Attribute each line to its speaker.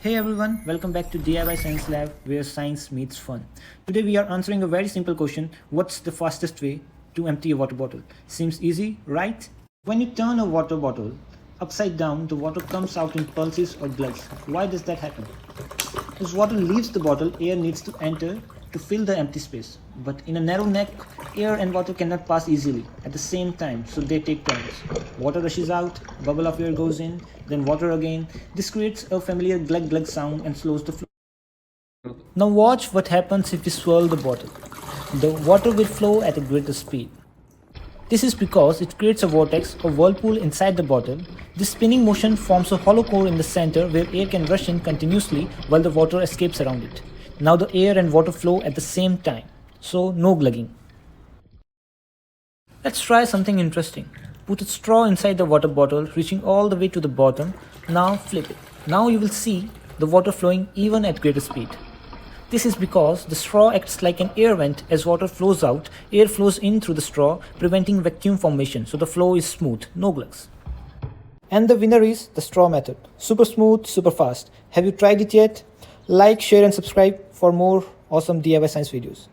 Speaker 1: Hey everyone, welcome back to DIY Science Lab where science meets fun. Today we are answering a very simple question. What's the fastest way to empty a water bottle? Seems easy, right? When you turn a water bottle upside down, the water comes out in pulses or glugs. Why does that happen? As water leaves the bottle, air needs to enter to fill the empty space. But in a narrow neck, air and water cannot pass easily at the same time, so they take turns. Water rushes out, bubble of air goes in, then water again. This creates a familiar glug glug sound and slows the flow. Now watch what happens if we swirl the bottle. The water will flow at a greater speed. This is because it creates a vortex or whirlpool inside the bottle. This spinning motion forms a hollow core in the center where air can rush in continuously while the water escapes around it. Now the air and water flow at the same time, so no glugging. Let's try something interesting. Put a straw inside the water bottle reaching all the way to the bottom. Now flip it. Now you will see the water flowing even at greater speed. This is because the straw acts like an air vent. As water flows out, air flows in through the straw, preventing vacuum formation, so the flow is smooth, no glugs. And the winner is the straw method. Super smooth, super fast. Have you tried it yet? Like, share and subscribe for more awesome DIY science videos.